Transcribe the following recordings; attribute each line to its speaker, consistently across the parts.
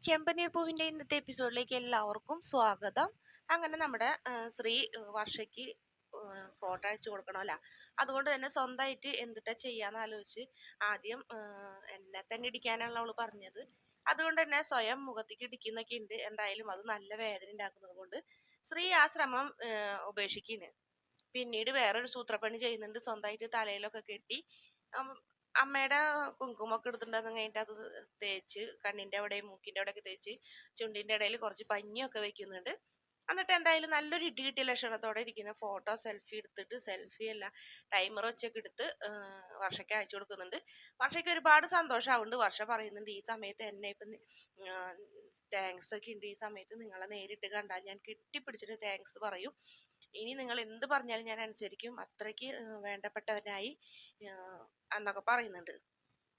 Speaker 1: ചെമ്പനീർ പൂവിന്റെ ഇന്നത്തെ എപ്പിസോഡിലേക്ക് എല്ലാവർക്കും സ്വാഗതം. അങ്ങനെ നമ്മുടെ ശ്രീ വർഷയ്ക്ക് ഫോട്ടോ അയച്ചു കൊടുക്കണമല്ല, അതുകൊണ്ട് തന്നെ സ്വന്തമായിട്ട് എന്തിട്ടാ ചെയ്യാന്ന് ആലോചിച്ച് ആദ്യം എന്നെ തന്നെ ഇടിക്കാനാണ് അവള് പറഞ്ഞത്. അതുകൊണ്ട് തന്നെ സ്വയം മുഖത്തേക്ക് ഇടിക്കുന്നൊക്കെ ഉണ്ട്. എന്തായാലും അത് നല്ല വേദന ഉണ്ടാക്കുന്നത് കൊണ്ട് ശ്രീ ആ ശ്രമം ഉപേക്ഷിക്കുന്നു. പിന്നീട് വേറൊരു സൂത്രപ്പണി ചെയ്യുന്നുണ്ട്. സ്വന്തമായിട്ട് തലയിലൊക്കെ കെട്ടി അമ്മയുടെ കുങ്കുമൊക്കെ എടുത്തിട്ടുണ്ടെന്ന് കഴിഞ്ഞിട്ട് അത് തേച്ച് കണ്ണിന്റെ അവിടെയും മൂക്കിന്റെ അവിടെയൊക്കെ തേച്ച് ചുണ്ടിന്റെ ഇടയിൽ കുറച്ച് പഞ്ഞിയൊക്കെ വെക്കുന്നുണ്ട്. എന്നിട്ട് എന്തായാലും നല്ലൊരു ഇടി കിട്ടിയ ലക്ഷണത്തോടെ ഇരിക്കുന്ന ഫോട്ടോ സെൽഫി എടുത്തിട്ട്, സെൽഫി അല്ല ടൈമർ വെച്ചൊക്കെ എടുത്ത് വർഷയ്ക്ക് അയച്ചു കൊടുക്കുന്നുണ്ട്. വർഷയ്ക്ക് ഒരുപാട് സന്തോഷമാവുന്നുണ്ട്. വർഷ പറയുന്നുണ്ട്, ഈ സമയത്ത് എന്നെ ഇപ്പം താങ്ക്സ് ഒക്കെ ഉണ്ട്. ഈ സമയത്ത് നിങ്ങളെ നേരിട്ട് കണ്ടാൽ ഞാൻ കെട്ടിപ്പിടിച്ചിട്ട് താങ്ക്സ് പറയും. ഇനി നിങ്ങൾ എന്ത് പറഞ്ഞാലും ഞാൻ അനുസരിക്കും. അത്രയ്ക്ക് വേണ്ടപ്പെട്ടവനായി എന്നൊക്കെ പറയുന്നുണ്ട്.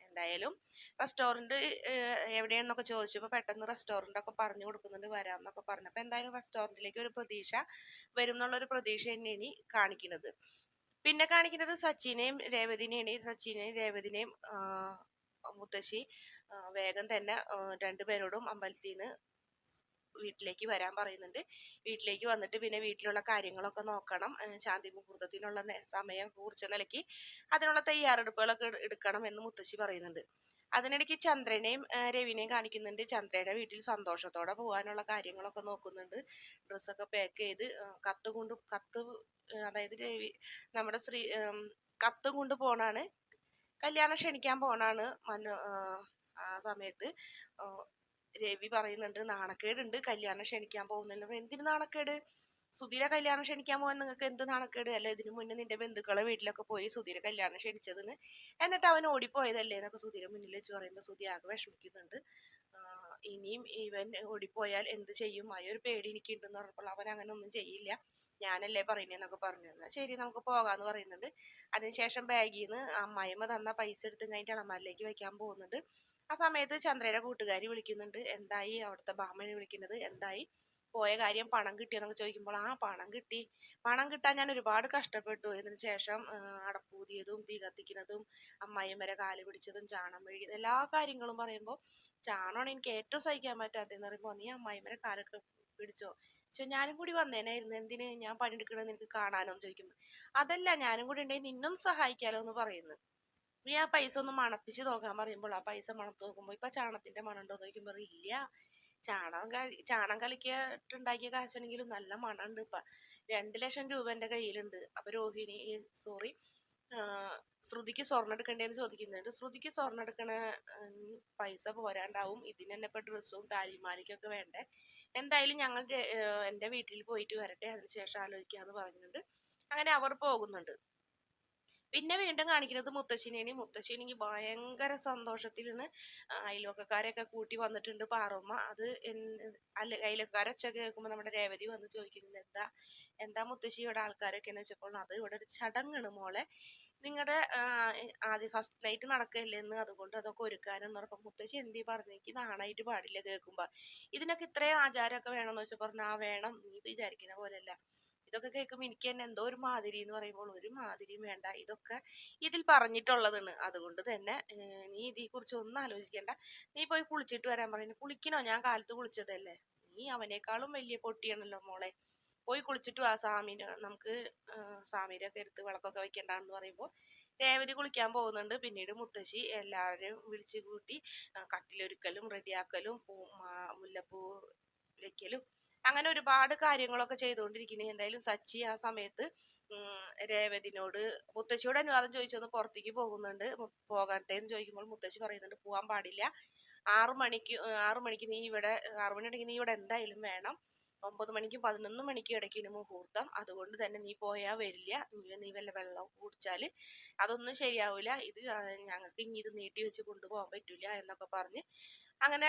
Speaker 1: എന്തായാലും റെസ്റ്റോറൻറ്റ് എവിടെയാണെന്നൊക്കെ ചോദിച്ചപ്പോൾ പെട്ടെന്ന് റെസ്റ്റോറൻ്റ് ഒക്കെ പറഞ്ഞു കൊടുക്കുന്നുണ്ട്, വരാമെന്നൊക്കെ പറഞ്ഞപ്പോൾ എന്തായാലും റെസ്റ്റോറൻറ്റിലേക്ക് ഒരു പ്രതീക്ഷ വരും എന്നുള്ളൊരു പ്രതീക്ഷ തന്നെയാണ് കാണിക്കുന്നത്. പിന്നെ കാണിക്കുന്നത് സച്ചിനെയും രേവതിനെയാണ്. സച്ചിനെയും രേവതിനെയും മുത്തശ്ശി വേഗം തന്നെ രണ്ടുപേരോടും അമ്പലത്തിൽ നിന്ന് വീട്ടിലേക്ക് വരാൻ പറയുന്നുണ്ട്. വീട്ടിലേക്ക് വന്നിട്ട് പിന്നെ വീട്ടിലുള്ള കാര്യങ്ങളൊക്കെ നോക്കണം. ശാന്തി മുഹൂർത്തത്തിനുള്ള സമയം കുറിച്ച നിലയ്ക്ക് അതിനുള്ള തയ്യാറെടുപ്പുകളൊക്കെ എടുക്കണം എന്ന് മുത്തശ്ശി പറയുന്നുണ്ട്. അതിനിടയ്ക്ക് ചന്ദ്രനെയും രവിനെയും കാണിക്കുന്നുണ്ട്. ചന്ദ്രയുടെ വീട്ടിൽ സന്തോഷത്തോടെ പോകാനുള്ള കാര്യങ്ങളൊക്കെ നോക്കുന്നുണ്ട്. ഡ്രസ്സൊക്കെ പാക്ക് ചെയ്ത് കത്ത് അതായത് രവി നമ്മുടെ കത്ത് കൊണ്ട് പോണാണ്. കല്യാണം ക്ഷണിക്കാൻ പോണാണ്. ആ സമയത്ത് രവി പറയുന്നുണ്ട്, നാണക്കേടുണ്ട് കല്യാണം ക്ഷണിക്കാൻ പോകുന്നില്ല. എന്തിനു നാണക്കേട്? സുധീര കല്യാണം ക്ഷണിക്കാൻ പോകാൻ നിങ്ങൾക്ക് എന്ത് നാണക്കേട്? അല്ല ഇതിനു മുന്നേ നിന്റെ ബന്ധുക്കളെ വീട്ടിലൊക്കെ പോയി സുധീര കല്യാണം ക്ഷണിച്ചതെന്ന്, എന്നിട്ട് അവൻ ഓടിപ്പോയതല്ലേ എന്നൊക്കെ സുധീര മുന്നിൽ വെച്ച് പറയുമ്പോൾ സുധി ആകെ വിഷമിക്കുന്നുണ്ട്. ഇനിയും ഇവൻ ഓടിപ്പോയാൽ എന്ത് ചെയ്യും? ആ ഒരു പേടി എനിക്കുണ്ടെന്ന് പറഞ്ഞപ്പോൾ അവൻ അങ്ങനെ ഒന്നും ചെയ്യില്ല, ഞാനല്ലേ പറയുന്നതെന്നൊക്കെ പറഞ്ഞിരുന്നത്. ശരി നമുക്ക് പോകാന്ന് പറയുന്നുണ്ട്. അതിനുശേഷം ബാഗിൽ നിന്ന് അമ്മായിമ്മ തന്ന പൈസ എടുത്ത് കഴിഞ്ഞിട്ട് അളമാരിലേക്ക് വെക്കാൻ പോകുന്നുണ്ട്. ആ സമയത്ത് ചന്ദ്രയുടെ കൂട്ടുകാരി വിളിക്കുന്നുണ്ട്. എന്തായി അവിടുത്തെ ബാമണി വിളിക്കുന്നത്, എന്തായി പോയ കാര്യം, പണം കിട്ടിയെന്നൊക്കെ ചോദിക്കുമ്പോൾ പണം കിട്ടി, പണം കിട്ടാൻ ഞാൻ ഒരുപാട് കഷ്ടപ്പെട്ടു. ഇതിന് ശേഷം അടപ്പൂതിയതും തീ കത്തിക്കുന്നതും അമ്മായിമ്മരെ കാല് പിടിച്ചതും ചാണം മെഴുകിയതും എല്ലാ കാര്യങ്ങളും പറയുമ്പോൾ ചാണമാണ് എനിക്ക് ഏറ്റവും സഹിക്കാൻ പറ്റാത്തതെന്ന് പറയുമ്പോൾ, നീ അമ്മായിമ്മരെ കാലൊക്കെ പിടിച്ചോ? ഞാനും കൂടി വന്നേനായിരുന്നു, എന്തിന് ഞാൻ പണിയെടുക്കണമെന്ന് എനിക്ക് കാണാനോ എന്ന് ചോദിക്കുമ്പോൾ, അതല്ല ഞാനും കൂടി ഉണ്ടെങ്കിൽ നിന്നും സഹായിക്കാലോ എന്ന് പറയുന്നു. നീ ആ പൈസ ഒന്ന് മണപ്പിച്ച് നോക്കാൻ പറയുമ്പോൾ ആ പൈസ മണത്ത് നോക്കുമ്പോൾ ഇപ്പൊ ചാണത്തിന്റെ മണമുണ്ടോ എന്ന് ചോദിക്കുമ്പോൾ ഇല്ല, ചാണം കലക്കിയിട്ടുണ്ടാക്കിയ കാശാണെങ്കിലും നല്ല മണമുണ്ട്. ഇപ്പൊ 2 ലക്ഷം രൂപ എന്റെ കയ്യിലുണ്ട്. അപ്പൊ ശ്രുതിക്ക് സ്വർണ്ണം എടുക്കണ്ടേന്ന് ചോദിക്കുന്നുണ്ട്. ശ്രുതിക്ക് സ്വർണ്ണം എടുക്കണ പൈസ പോരാണ്ടാവും, ഇതിന് തന്നെ ഇപ്പൊ ഡ്രസ്സും താലിമാലയ്ക്കൊക്കെ വേണ്ടേ. എന്തായാലും ഞങ്ങൾ എന്റെ വീട്ടിൽ പോയിട്ട് വരട്ടെ, അതിനുശേഷം ആലോചിക്കാന്ന് പറയുന്നുണ്ട്. അങ്ങനെ അവർ പോകുന്നുണ്ട്. പിന്നെ വീണ്ടും കാണിക്കുന്നത് മുത്തശ്ശിനെയാണ്. മുത്തശ്ശിനെങ്കിൽ ഭയങ്കര സന്തോഷത്തിലാണ്. അയൽവക്കക്കാരെയൊക്കെ കൂട്ടി വന്നിട്ടുണ്ട് പാറുമ്മ. അത് അയൽവക്കക്കാരൊച്ചൊക്കെ കേൾക്കുമ്പോൾ നമ്മുടെ രേവതി വന്ന് ചോദിക്കുന്നത്, എന്താ മുത്തശ്ശി ഇവിടെ ആൾക്കാരൊക്കെ എന്ന് വെച്ചപ്പോൾ, അത് ഇവിടെ ഒരു ചടങ്ങാണ് മോളെ, നിങ്ങളുടെ ആദ്യ ഫസ്റ്റ് നൈറ്റ് നടക്കല്ലേ എന്ന്, അതുകൊണ്ട് അതൊക്കെ ഒരുക്കാനെന്ന് പറഞ്ഞപ്പോൾ മുത്തശ്ശി എന്തീ പറഞ്ഞു, എനിക്ക് നാണായിട്ട് പാടില്ല കേൾക്കുമ്പോ, ഇതിനൊക്കെ ഇത്രയും ആചാരമൊക്കെ വേണമെന്ന് വെച്ചപ്പോൾ വേണം, നീ വിചാരിക്കുന്ന പോലെയല്ല, ഇതൊക്കെ കേൾക്കുമ്പോൾ എനിക്ക് തന്നെ എന്തോ ഒരു മാതിരി എന്ന് പറയുമ്പോൾ, ഒരു മാതിരിയും വേണ്ട, ഇതൊക്കെ ഇതിൽ പറഞ്ഞിട്ടുള്ളതാണ്. അതുകൊണ്ട് തന്നെ നീ ഇതിനെ കുറിച്ച് ഒന്നും ആലോചിക്കണ്ട, നീ പോയി കുളിച്ചിട്ട് വരാൻ പറയുന്നു. കുളിക്കണോ? ഞാൻ കാലത്ത് കുളിച്ചതല്ലേ, നീ അവനേക്കാളും വലിയ പൊട്ടിയാണല്ലോ മോളെ, പോയി കുളിച്ചിട്ട് വാ, നമുക്ക് സാമീരൊക്കെ എടുത്ത് വിളക്കൊക്കെ വെക്കണ്ടെന്ന് പറയുമ്പോൾ രേവതി കുളിക്കാൻ പോകുന്നുണ്ട്. പിന്നീട് മുത്തശ്ശി എല്ലാവരെയും വിളിച്ചു കൂട്ടി കട്ടിലൊരുക്കലും റെഡിയാക്കലും മുല്ലപ്പൂ വെക്കലും അങ്ങനെ ഒരുപാട് കാര്യങ്ങളൊക്കെ ചെയ്തുകൊണ്ടിരിക്കുന്നത്. എന്തായാലും സച്ചി ആ സമയത്ത് രേവതിനോട് മുത്തശ്ശിയോട് അനുവാദം ചോദിച്ചൊന്ന് പുറത്തേക്ക് പോകുന്നുണ്ട്. പോകട്ടെ എന്ന് ചോദിക്കുമ്പോൾ മുത്തശ്ശി പറയുന്നുണ്ട്, പോകാൻ പാടില്ല, 6 മണിക്ക് നീ ഇവിടെ 6 മണി ഉണ്ടെങ്കിൽ നീ ഇവിടെ എന്തായാലും വേണം, 9 മണിക്കും 11 മണിക്കും ഇടയ്ക്കിന് മുഹൂർത്തം, അതുകൊണ്ട് തന്നെ നീ പോയാൽ വരില്ല, നീ വല്ല വെള്ളം കുടിച്ചാല് അതൊന്നും ശരിയാവൂല, ഇത് ഞങ്ങൾക്ക് ഇനി ഇത് നീട്ടി വെച്ച് കൊണ്ടുപോകാൻ പറ്റൂല എന്നൊക്കെ പറഞ്ഞ് അങ്ങനെ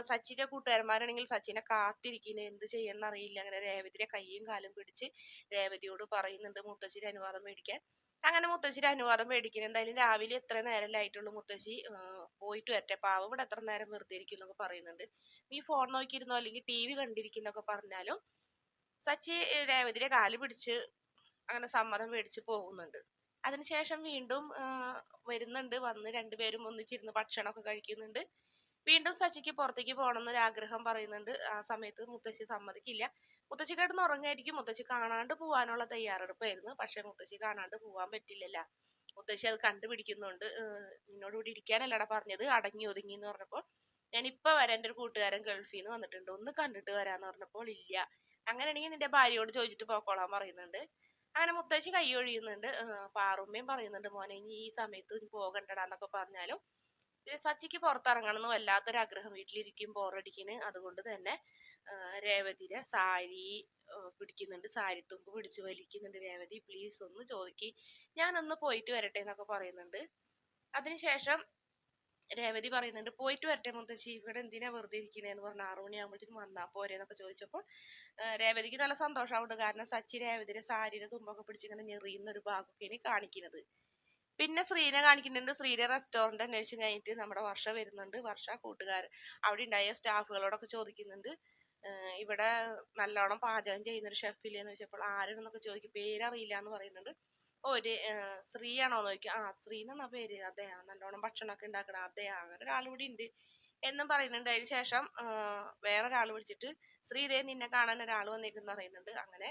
Speaker 1: സച്ചിന്റെ കൂട്ടുകാരന്മാരാണെങ്കിൽ സച്ചിനെ കാത്തിരിക്കുന്നത്, എന്ത് ചെയ്യണമെന്ന് അറിയില്ല. അങ്ങനെ രേവതിയുടെ കൈയും കാലും പിടിച്ച് രേവതിയോട് പറയുന്നുണ്ട് മുത്തശ്ശിയുടെ അനുവാദം മേടിക്കാൻ. അങ്ങനെ മുത്തശ്ശിയുടെ അനുവാദം മേടിക്കുന്നത്. എന്തായാലും രാവിലെ എത്ര നേരമല്ലേ ആയിട്ടുള്ളൂ, മുത്തശ്ശി പോയിട്ട് വരട്ടെ, പാവം ഇവിടെ എത്ര നേരം വെറുതെ ഇരിക്കും എന്നൊക്കെ പറയുന്നുണ്ട്. നീ ഫോൺ നോക്കിയിരുന്നോ അല്ലെങ്കിൽ TV കണ്ടിരിക്കുന്നൊക്കെ പറഞ്ഞാലും സച്ചി രേവതിയുടെ കാല് പിടിച്ച് അങ്ങനെ സമ്മതം മേടിച്ച് പോകുന്നുണ്ട്. അതിനുശേഷം വീണ്ടും വരുന്നുണ്ട്. വന്ന് രണ്ടുപേരും ഒന്നിച്ചിരുന്ന് ഭക്ഷണമൊക്കെ കഴിക്കുന്നുണ്ട്. വീണ്ടും സച്ചിക്ക് പുറത്തേക്ക് പോകണം എന്നൊരു ആഗ്രഹം പറയുന്നുണ്ട്. ആ സമയത്ത് മുത്തശ്ശി സമ്മതിക്കില്ല. മുത്തശ്ശി കിടന്ന് ഉറങ്ങായിരിക്കും. മുത്തശ്ശി കാണാണ്ട് പോവാനുള്ള തയ്യാറെടുപ്പായിരുന്നു. പക്ഷെ മുത്തശ്ശി കാണാണ്ട് പോവാൻ പറ്റില്ലല്ല. മുത്തശ്ശി അത് കണ്ടുപിടിക്കുന്നുണ്ട്. നിന്നോട് ഇവിടെ ഇരിക്കാനല്ലടാ പറഞ്ഞത്, അടങ്ങി ഒതുങ്ങി എന്ന് പറഞ്ഞപ്പോൾ ഞാൻ ഇപ്പൊ വരാം, എൻ്റെ ഒരു കൂട്ടുകാരൻ ഗൾഫിൽ നിന്ന് വന്നിട്ടുണ്ട്, ഒന്ന് കണ്ടിട്ട് വരാന്ന് പറഞ്ഞപ്പോൾ ഇല്ല, അങ്ങനെയാണെങ്കിൽ നിന്റെ ഭാര്യയോട് ചോദിച്ചിട്ട് പോക്കോളാൻ പറയുന്നുണ്ട്. അങ്ങനെ മുത്തശ്ശി കൈ ഒഴിയുന്നുണ്ട്. പാറുമ്മയും പറയുന്നുണ്ട്, മോനെ ഇനി ഈ സമയത്ത് നീ പോകണ്ടടാന്നൊക്കെ പറഞ്ഞാലും സച്ചിക്ക് പുറത്തിറങ്ങണം എന്ന് വല്ലാത്തൊരു ആഗ്രഹം, വീട്ടിലിരിക്കും ബോറടിക്കുന്നു. അതുകൊണ്ട് തന്നെ രേവതിയുടെ സാരി പിടിക്കുന്നുണ്ട്, സാരി തുമ്പ് പിടിച്ച് വലിക്കുന്നുണ്ട്. രേവതി പ്ലീസ് ഒന്ന് ചോദിക്ക്, ഞാനൊന്ന് പോയിട്ട് വരട്ടെ എന്നൊക്കെ പറയുന്നുണ്ട്. അതിനുശേഷം രേവതി പറയുന്നുണ്ട്, പോയിട്ട് വരട്ടെ മുത്തശ്ശി, ഇവിടെ എന്തിനാ വെറുതെ ഇരിക്കണേന്ന് പറഞ്ഞ 6 മണിയാകുമ്പോഴത്തേക്കും വന്നാ പോരെ എന്നൊക്കെ ചോദിച്ചപ്പോൾ രേവതിക്ക് നല്ല സന്തോഷമാവുണ്ട്. കാരണം സച്ചി രേവതിയുടെ സാരിയുടെ തുമ്പൊക്കെ പിടിച്ച് ഇങ്ങനെ ഞെറിയുന്ന ഒരു ഭാഗമൊക്കെയാണ് കാണിക്കുന്നത്. പിന്നെ ശ്രീനെ കാണിക്കുന്നുണ്ട്. ശ്രീയുടെ റെസ്റ്റോറന്റ് അന്വേഷിച്ച് കഴിഞ്ഞിട്ട് നമ്മുടെ വർഷ വരുന്നുണ്ട്. വർഷ കൂട്ടുകാർ അവിടെ ഉണ്ടായ സ്റ്റാഫുകളോടൊക്കെ ചോദിക്കുന്നുണ്ട്, ഇവിടെ നല്ലോണം പാചകം ചെയ്യുന്ന ഒരു ഷെഫില്ലെന്ന് ചോദിച്ചപ്പോൾ ആരാണെന്നൊക്കെ ചോദിക്കും. പേരറിയില്ല എന്ന് പറയുന്നുണ്ട്. ഒരു ശ്രീയാണോ എന്ന് ചോദിക്കും. ശ്രീ എന്നാ പേര്, അതെ നല്ലോണം ഭക്ഷണമൊക്കെ ഉണ്ടാക്കണം, അതെ അങ്ങനെ ഒരാൾ ഇവിടെ ഉണ്ട് എന്നും പറയുന്നുണ്ട്. അതിന് ശേഷം വേറൊരാൾ വിളിച്ചിട്ട് ശ്രീതേ നിന്നെ കാണാൻ ഒരാൾ വന്നേക്കെന്ന് പറയുന്നുണ്ട്. അങ്ങനെ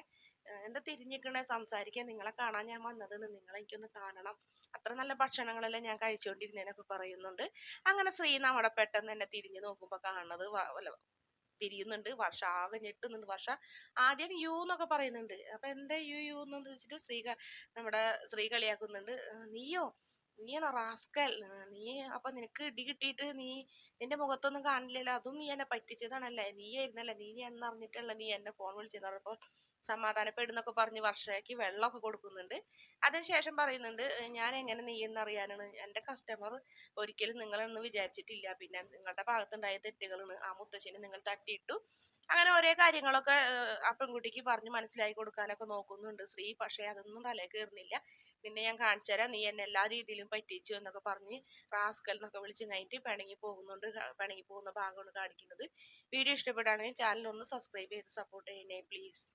Speaker 1: എന്താ തിരിഞ്ഞിക്കണേ, സംസാരിക്കാൻ, നിങ്ങളെ കാണാൻ ഞാൻ വന്നത്, നിങ്ങളെ എനിക്കൊന്ന് കാണണം, അത്ര നല്ല ഭക്ഷണങ്ങളെല്ലാം ഞാൻ കഴിച്ചുകൊണ്ടിരുന്നേനൊക്കെ പറയുന്നുണ്ട്. അങ്ങനെ ശ്രീ നമ്മുടെ പെട്ടെന്ന് തന്നെ തിരിഞ്ഞു നോക്കുമ്പോ കാണുന്നത് തിരിയുന്നുണ്ട്. വർഷ ആകെ ഞെട്ടുന്നുണ്ട്. വർഷ ആദ്യം യു എന്നൊക്കെ പറയുന്നുണ്ട്. അപ്പൊ എന്താ യു എന്ന് വെച്ചിട്ട് നമ്മുടെ ശ്രീ കളിയാക്കുന്നുണ്ട്. നീയാണോ റാസ്കൽ, നീ അപ്പൊ നിനക്ക് ഇടി കിട്ടിയിട്ട് നിന്റെ മുഖത്തൊന്നും കാണില്ലല്ലോ, അതും നീ എന്നെ പറ്റിച്ചതാണല്ലേ, നീയായിരുന്നല്ലേ, നീ എന്ന് അറിഞ്ഞിട്ടല്ല നീ എന്നെ ഫോൺ വിളിച്ചെന്ന് പറഞ്ഞപ്പോ സമാധാനപ്പെടുന്നൊക്കെ പറഞ്ഞ് വർഷയ്ക്ക് വെള്ളമൊക്കെ കൊടുക്കുന്നുണ്ട്. അതിനുശേഷം പറയുന്നുണ്ട്, ഞാൻ എങ്ങനെ നീ എന്നറിയാനാണ്, എൻ്റെ കസ്റ്റമർ ഒരിക്കലും നിങ്ങളൊന്നും വിചാരിച്ചിട്ടില്ല, പിന്നെ നിങ്ങളുടെ ഭാഗത്തുണ്ടായ തെറ്റുകളാണ്, ആ മുത്തശ്ശിനെ നിങ്ങൾ തട്ടിയിട്ടു, അങ്ങനെ ഒരേ കാര്യങ്ങളൊക്കെ ആ പെൺകുട്ടിക്ക് പറഞ്ഞ് മനസ്സിലാക്കി കൊടുക്കാനൊക്കെ നോക്കുന്നുണ്ട് ശ്രീ. പക്ഷെ അതൊന്നും തലേ കയറുന്നില്ല. നിന്നെ ഞാൻ കാണിച്ചു തരാം, നീ എന്നെ എല്ലാ രീതിയിലും പറ്റിച്ചു എന്നൊക്കെ പറഞ്ഞ് റാസ്കൽ എന്നൊക്കെ വിളിച്ച് കഴിഞ്ഞിട്ട് പിണങ്ങി പോകുന്നുണ്ട്. പിണങ്ങി പോകുന്ന ഭാഗമാണ് കാണിക്കുന്നത്. വീഡിയോ ഇഷ്ടപ്പെടുകയാണെങ്കിൽ ചാനൽ ഒന്ന് സബ്സ്ക്രൈബ് ചെയ്ത് സപ്പോർട്ട് ചെയ്യണേ പ്ലീസ്.